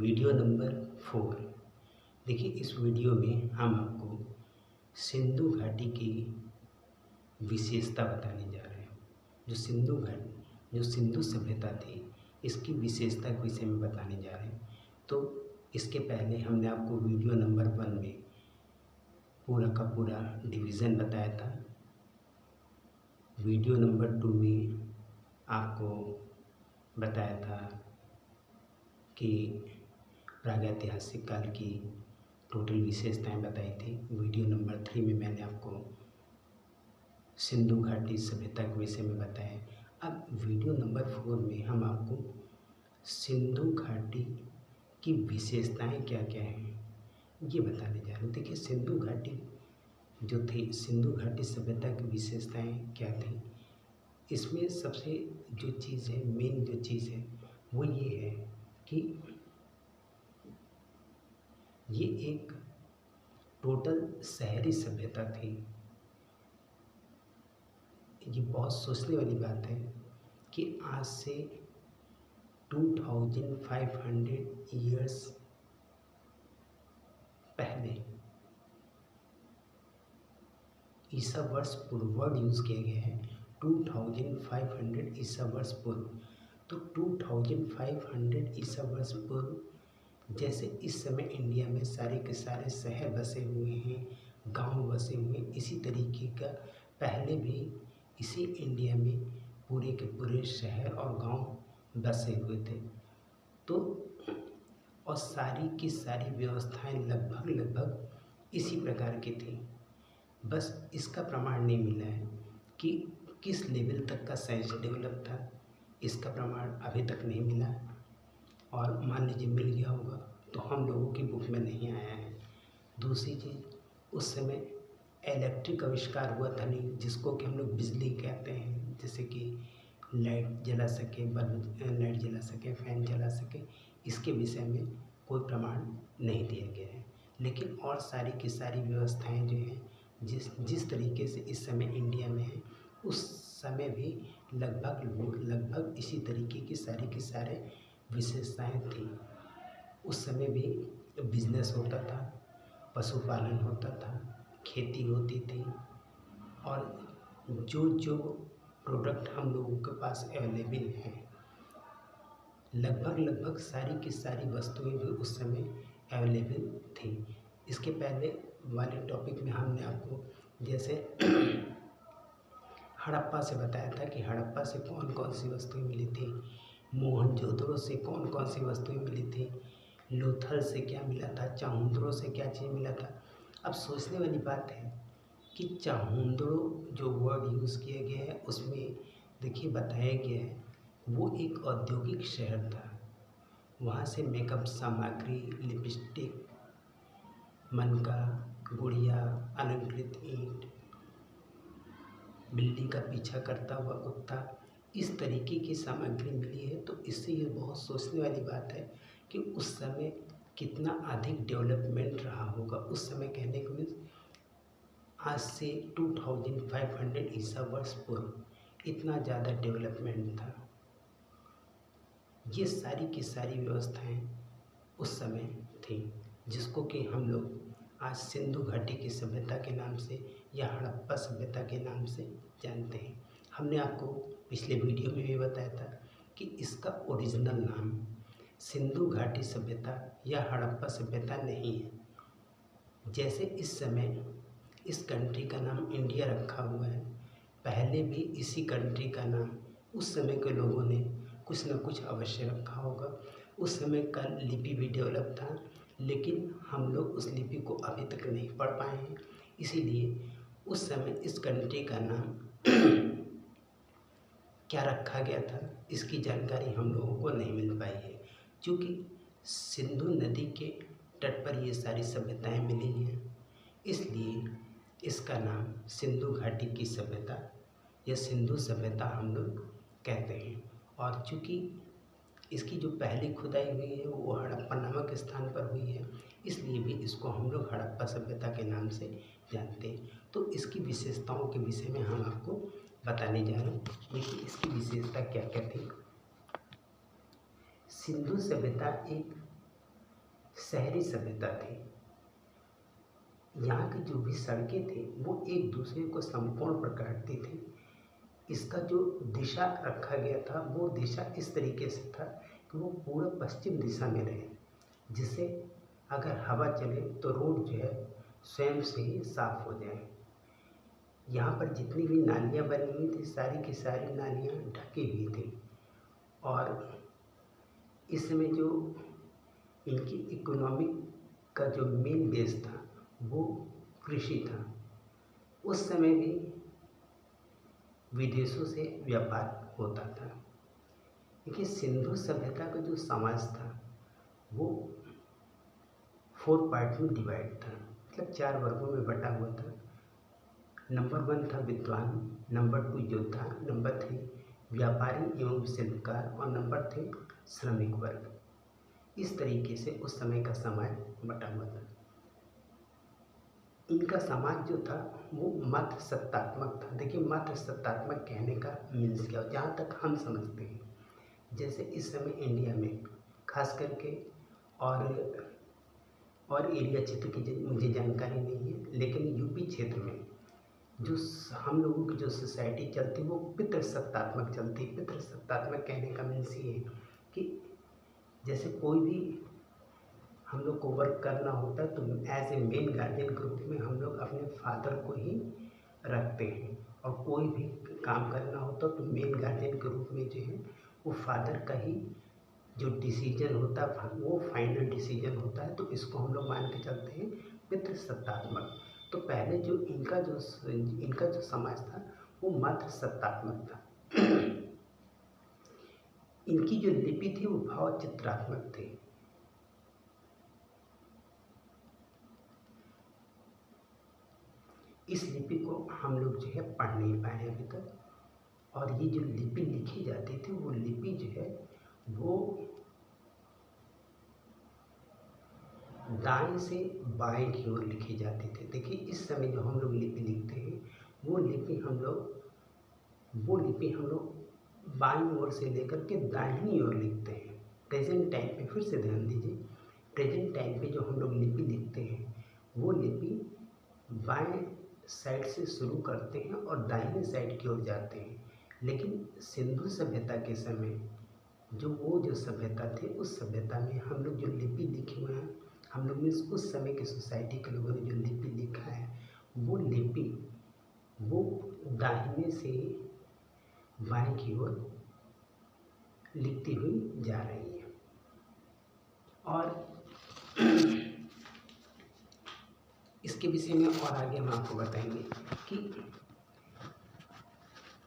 Video number 4। देखिए, इस video में हम आपको सिंधु घाटी की विशेषता बताने जा रहे हैं। जो सिंधु सभ्यता थी, इसकी विशेषता के विषय में बताने जा रहे हैं। तो इसके पहले हमने आपको वीडियो नंबर 1 में पूरा का पूरा डिवीज़न बताया था। वीडियो नंबर 2 में आपको बताया था कि प्रागैतिहासिक काल की टोटल विशेषताएं बताई थी। वीडियो नंबर 3 में मैंने आपको सिंधु घाटी सभ्यता के विषय में बताया। अब वीडियो नंबर 4 में हम आपको सिंधु घाटी की विशेषताएं क्या क्या हैं ये बताने जा रहे हैं। देखिए, सिंधु घाटी जो थी, सिंधु घाटी सभ्यता की विशेषताएं क्या थी, इसमें सबसे जो चीज़ है, मेन जो चीज़ है वो ये है कि ये एक टोटल शहरी सभ्यता थी। ये बहुत सोचने वाली बात है कि आज से 2500 ईयर्स पहले, ईसा वर्ष पूर्व वर्ड यूज़ किया गया है, 2500 ईसा वर्ष पूर्व। तो 2500 ईसा वर्ष पूर्व जैसे इस समय इंडिया में सारे के सारे शहर बसे हुए हैं, गांव बसे हुए हैं, इसी तरीके का पहले भी इसी इंडिया में पूरे के पूरे शहर और गांव बसे हुए थे। तो और सारी की सारी व्यवस्थाएं लगभग इसी प्रकार की थी। बस इसका प्रमाण नहीं मिला है कि किस लेवल तक का साइंस डेवलप था, इसका प्रमाण अभी तक नहीं मिला। और मान लीजिए मिल गया होगा तो हम लोगों की बुक में नहीं आया है। दूसरी चीज़, उस समय इलेक्ट्रिक आविष्कार हुआ था नहीं, जिसको कि हम लोग बिजली कहते हैं, जैसे कि लाइट जला सके, बल्ब लाइट जला सके, फ़ैन जला सके, इसके विषय में कोई प्रमाण नहीं दिया गया है। लेकिन और सारी की सारी व्यवस्थाएं जो हैं, जिस तरीके से इस समय इंडिया में है, उस समय भी लगभग इसी तरीके की सारे विशेषताएं थी। उस समय भी बिजनेस होता था, पशुपालन होता था, खेती होती थी, और जो प्रोडक्ट हम लोगों के पास अवेलेबल हैं, लगभग सारी की सारी वस्तुएं भी उस समय अवेलेबल थी। इसके पहले वाले टॉपिक में हमने आपको जैसे हड़प्पा से बताया था कि हड़प्पा से कौन कौन सी वस्तुएं मिली थी, मोहनजोदड़ो से कौन कौन सी वस्तुएं मिली थी, लोथल से क्या मिला था, चाहुंदड़ो से क्या चीज़ मिला था। अब सोचने वाली बात है कि चाहुंदड़ो जो वर्ड यूज़ किया गया है, उसमें देखिए बताया गया है वो एक औद्योगिक शहर था। वहाँ से मेकअप सामग्री, लिपस्टिक, मनका, गुड़िया, अलंकृत ईंट, बिल्ली का पीछा करता हुआ कुत्ता, इस तरीके की सामग्री मिली है। तो इससे ये बहुत सोचने वाली बात है कि उस समय कितना अधिक डेवलपमेंट रहा होगा। उस समय कहने को मीन्स आज से 2500 ईसा वर्ष पूर्व इतना ज़्यादा डेवलपमेंट था। ये सारी की सारी व्यवस्थाएं उस समय थी, जिसको कि हम लोग आज सिंधु घाटी की सभ्यता के नाम से या हड़प्पा सभ्यता के नाम से जानते हैं। हमने आपको पिछले वीडियो में भी बताया था कि इसका ओरिजिनल नाम सिंधु घाटी सभ्यता या हड़प्पा सभ्यता नहीं है। जैसे इस समय इस कंट्री का नाम इंडिया रखा हुआ है, पहले भी इसी कंट्री का नाम उस समय के लोगों ने कुछ न कुछ अवश्य रखा होगा। उस समय का लिपि भी डेवलप था, लेकिन हम लोग उस लिपि को अभी तक नहीं पढ़ पाए हैं। इसीलिए उस समय इस कंट्री का नाम क्या रखा गया था, इसकी जानकारी हम लोगों को नहीं मिल पाई है। क्योंकि सिंधु नदी के तट पर ये सारी सभ्यताएं मिली हैं, इसलिए इसका नाम सिंधु घाटी की सभ्यता या सिंधु सभ्यता हम लोग कहते हैं। और चूँकि इसकी जो पहली खुदाई हुई है वो हड़प्पा नामक स्थान पर हुई है, इसलिए भी इसको हम लोग हड़प्पा सभ्यता के नाम से जानते हैं। तो इसकी विशेषताओं के विषय में हम आपको बताने जा रहे हैं। देखिए, इसकी विशेषता क्या क्या थी। सिंधु सभ्यता एक शहरी सभ्यता थी। यहाँ की जो भी सड़कें थी वो एक दूसरे को संपूर्ण पर काटती थी। इसका जो दिशा रखा गया था वो दिशा इस तरीके से था कि वो पूरा पश्चिम दिशा में रहे, जिससे अगर हवा चले तो रोड जो है स्वयं से ही साफ हो जाए। यहाँ पर जितनी भी नालियाँ बनी हुई थी सारी की सारी नालियाँ ढकी हुई थी। और इस समय जो इनकी इकोनॉमिक का जो मेन बेस था वो कृषि था। उस समय भी विदेशों से व्यापार होता था। देखिए, सिंधु सभ्यता का जो समाज था वो 4 पार्ट में डिवाइड था, मतलब 4 वर्गों में बटा हुआ था। नंबर 1 था विद्वान, नंबर 2 योद्धा, नंबर 3 व्यापारी एवं शिल्पकार और नंबर 3 श्रमिक वर्ग। इस तरीके से उस समय का समाज बटा हुआ था। इनका समाज जो था वो मत सत्तात्मक था। देखिए, मत सत्तात्मक कहने का मीन्स क्या हो, जहाँ तक हम समझते हैं, जैसे इस समय इंडिया में खास करके और एरिया क्षेत्र की मुझे जानकारी नहीं है, लेकिन यूपी क्षेत्र में जो हम लोगों की जो सोसाइटी चलती है वो पितृसत्तात्मक चलती है। पितृसत्तात्मक कहने का मीन्स ये है कि जैसे कोई भी हम लोग को वर्क करना होता है तो एज ए मेन गार्जियन के रूप में हम लोग अपने फादर को ही रखते हैं, और कोई भी काम करना होता तो मेन गार्जियन के रूप में जो है वो फादर का ही जो डिसीजन होता है वो फाइनल डिसीजन होता है। तो इसको हम लोग मान के चलते हैं पितृसत्तात्मक। तो पहले जो इनका जो समाज था वो मत सत्तात्मक था। इनकी जो लिपि थी वो भाव चित्रात्मक थी। इस लिपि को हम लोग जो है पढ़ नहीं पाए अभी तक, और ये जो लिपि लिखी जाती थी वो लिपि जो है वो दाएं से बाएं की ओर लिखी जाती थी। देखिए, इस समय जो हम लोग लिपि लिखते हैं वो लिपि हम लोग बाईं ओर से लेकर के दाहिनी ओर लिखते हैं। प्रेजेंट टाइम पे फिर से ध्यान दीजिए, प्रेजेंट टाइम पे जो हम लोग लिपि लिखते हैं वो लिपि बाएं साइड से शुरू करते हैं और दाहिने साइड की ओर जाते हैं। लेकिन सिंधु सभ्यता के समय जो सभ्यता थी उस सभ्यता में हम लोग जो लिपि लिखे हुए हैं, हम लोग ने उस समय के सोसाइटी के लोगों ने जो लिपि लिखा है वो लिपि वो दाहिने से बाएं की ओर लिखती हुई जा रही है। और इसके विषय में और आगे हम आपको बताएंगे कि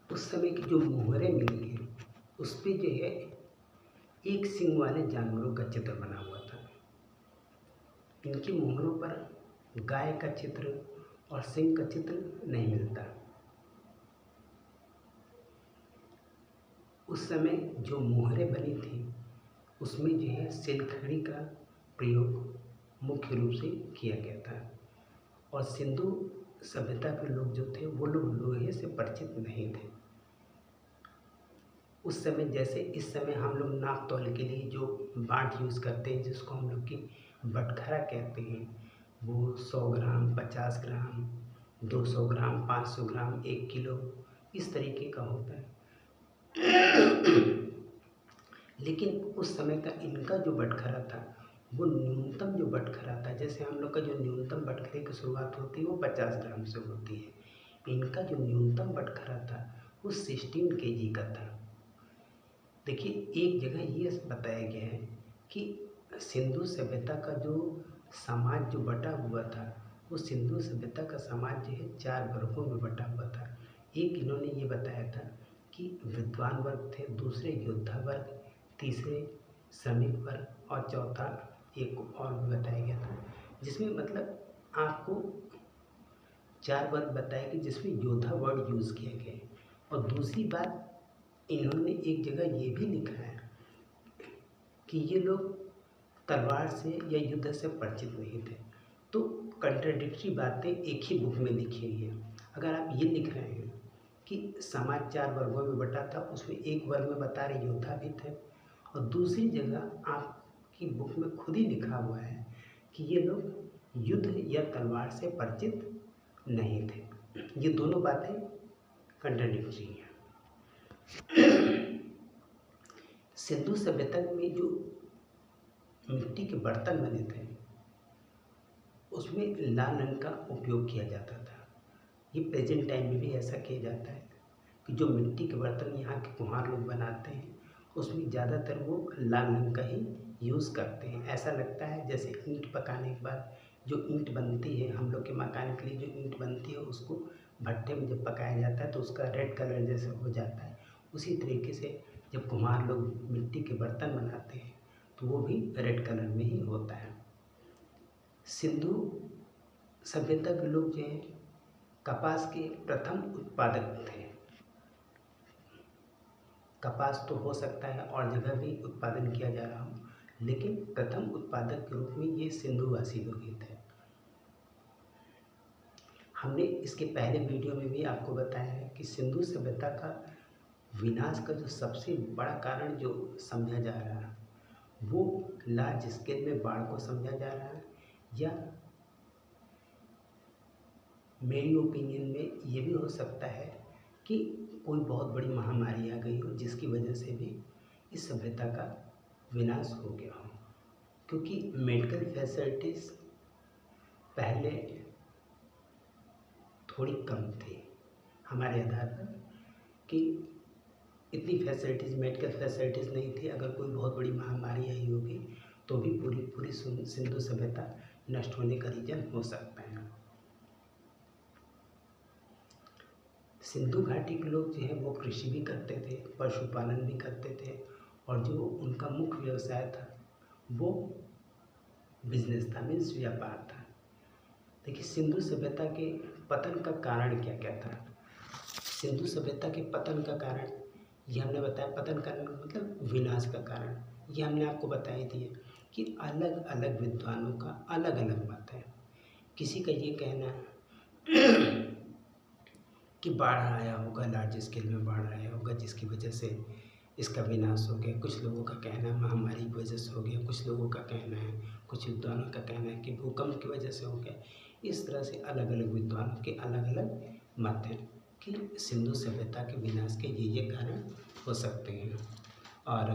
उस समय की जो मोहरें मिली हैं उस पर जो है एक सींग वाले जानवरों का चित्र बना हुआ था। इनकी मोहरों पर गाय का चित्र और सिंह का चित्र नहीं मिलता। उस समय जो मोहरें बनी थी उसमें जो है सिलखड़ी का प्रयोग मुख्य रूप से किया गया था। और सिंधु सभ्यता के लोग जो थे वो लोग लोहे से परिचित नहीं थे। उस समय जैसे इस समय हम लोग नाप तौल के लिए जो बाट यूज़ करते हैं जिसको हम लोग की बटखरा कहते हैं, वो 100 ग्राम, 50 ग्राम, 200 ग्राम, 500 ग्राम, 1 किलो इस तरीके का होता है। लेकिन उस समय का इनका जो बटखरा था वो न्यूनतम जो बटखरा था, जैसे हम लोग का जो न्यूनतम बटखरे की शुरुआत होती है वो 50 ग्राम से होती है, इनका जो न्यूनतम बटखरा था वो 16 kg का था। देखिए, एक जगह ये बताया गया है कि सिंधु सभ्यता का जो समाज जो बटा हुआ था वो सिंधु सभ्यता का समाज जो है 4 वर्गों में बटा हुआ था। एक इन्होंने ये बताया था कि विद्वान वर्ग थे, दूसरे योद्धा वर्ग, तीसरे श्रमिक वर्ग और चौथा एक और भी बताया गया था, जिसमें मतलब आपको 4 वर्ग बताया कि जिसमें योद्धा वर्ड यूज़ किया गया है। और दूसरी बात, इन्होंने एक जगह ये भी लिखा है कि ये लोग तलवार से या युद्ध से परिचित नहीं थे। तो कंट्राडिक्टरी बातें एक ही बुक में लिखी हुई है। अगर आप ये लिख रहे हैं कि समाज 4 वर्गों में बटा था, उसमें एक वर्ग में बता रहे योद्धा भी थे, और दूसरी जगह आपकी बुक में खुद ही लिखा हुआ है कि ये लोग युद्ध या तलवार से परिचित नहीं थे। ये दोनों बातें कंट्राडिक्टरी हैं। सिंधु सभ्यता में जो मिट्टी के बर्तन बने थे उसमें लाल रंग का उपयोग किया जाता था। ये प्रेजेंट टाइम में भी ऐसा किया जाता है कि जो मिट्टी के बर्तन यहाँ के कुम्हार लोग बनाते हैं उसमें ज़्यादातर वो लाल रंग का ही यूज़ करते हैं। ऐसा लगता है जैसे ईंट पकाने के बाद जो ईंट बनती है, हम लोग के मकान के लिए जो ईंट बनती है उसको भट्टे में जब पकाया जाता है तो उसका रेड कलर जैसे हो जाता है। उसी तरीके से जब कुम्हार लोग मिट्टी के बर्तन बनाते हैं तो वो भी रेड कलर में ही होता है। सिंधु सभ्यता के लोग जो हैं कपास के प्रथम उत्पादक थे। कपास तो हो सकता है और जगह भी उत्पादन किया जा रहा हो, लेकिन प्रथम उत्पादक के रूप में ये सिंधुवासी लोग ही थे। हमने इसके पहले वीडियो में भी आपको बताया है कि सिंधु सभ्यता का विनाश का जो सबसे बड़ा कारण जो समझा जा रहा है वो लार्ज स्केल में बाढ़ को समझा जा रहा है, या मेरी ओपिनियन में ये भी हो सकता है कि कोई बहुत बड़ी महामारी आ गई हो जिसकी वजह से भी इस सभ्यता का विनाश हो गया हो। क्योंकि मेडिकल फैसिलिटीज़ पहले थोड़ी कम थी हमारे आधार पर, कि इतनी फैसिलिटीज़, मेडिकल फैसिलिटीज़ नहीं थी। अगर कोई बहुत बड़ी महामारी आई होगी तो भी पूरी सिंधु सभ्यता नष्ट होने का रीज़न हो सकता है। सिंधु घाटी के लोग जो है वो कृषि भी करते थे, पशुपालन भी करते थे, और जो उनका मुख्य व्यवसाय था वो बिजनेस था, मीन्स व्यापार था। देखिए सिंधु सभ्यता के पतन का कारण क्या क्या था। सिंधु सभ्यता के पतन का कारण ये हमने बताया, पतन का मतलब विनाश का कारण ये हमने आपको बता ही दिया कि अलग अलग विद्वानों का अलग अलग मत है। किसी का ये कहना है कि बाढ़ आया होगा, लार्ज स्केल में बाढ़ आया होगा जिसकी वजह से इसका विनाश हो गया। कुछ लोगों का कहना है महामारी की वजह से हो गया, कुछ लोगों का कहना है, कुछ विद्वानों का कहना है कि भूकंप की वजह से हो गया। इस तरह से अलग अलग विद्वानों के अलग अलग मत हैं कि सिंधु सभ्यता के विनाश के ये कारण हो सकते हैं। और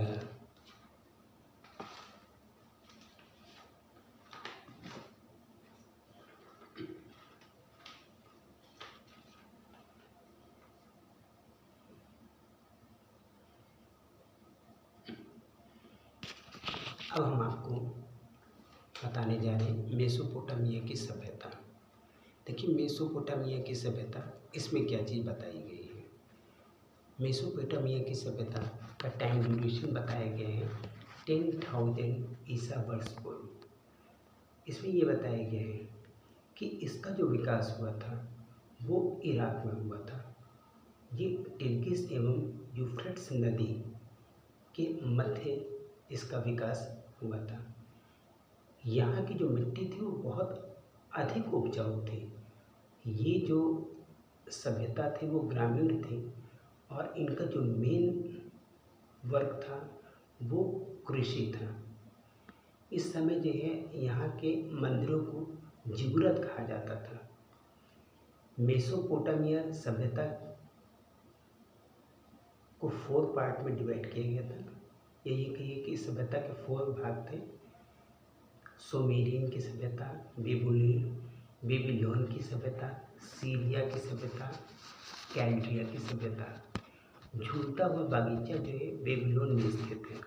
अब हम आपको बताने जा रहे हैं मेसोपोटामिया की सभ्यता। देखिए मेसोपोटामिया की सभ्यता, इसमें क्या चीज़ बताई गई है। मेसोपोटामिया की सभ्यता का टाइम ड्यूरेशन बताया गया है 10,000 ईसा वर्ष पूर्व। इसमें ये बताया गया है कि इसका जो विकास हुआ था वो इराक में हुआ था। ये टिग्रिस एवं यूफ्रेट्स नदी के मध्य इसका विकास हुआ था। यहाँ की जो मिट्टी थी वो बहुत अधिक उपजाऊ थी। ये जो सभ्यता थी वो ग्रामीण थी और इनका जो मेन वर्क था वो कृषि था। इस समय जो है यहाँ के मंदिरों को जिगुरत कहा जाता था। मेसोपोटामिया सभ्यता को 4 पार्ट में डिवाइड किया गया था। यही कहिए कि इस सभ्यता के 4 भाग थे। सुमेरियन की सभ्यता, बेबीलोन की सभ्यता, सीरिया की सभ्यता, कैल्डिया की सभ्यता। झूलता हुआ बागीचा जो है बेबीलोन में स्थित है।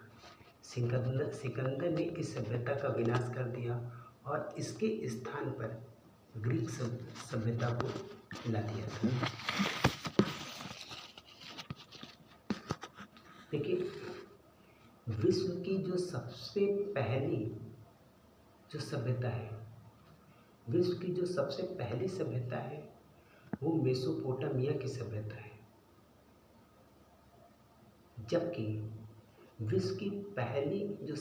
सिकंदर ने इस सभ्यता का विनाश कर दिया और इसके स्थान पर ग्रीक सभ्यता को ला दिया था। देखिए विश्व की जो सबसे पहली जो सभ्यता है, विश्व की जो सबसे पहली सभ्यता है वो मेसोपोटामिया की सभ्यता है। जबकि विश्व की पहली जो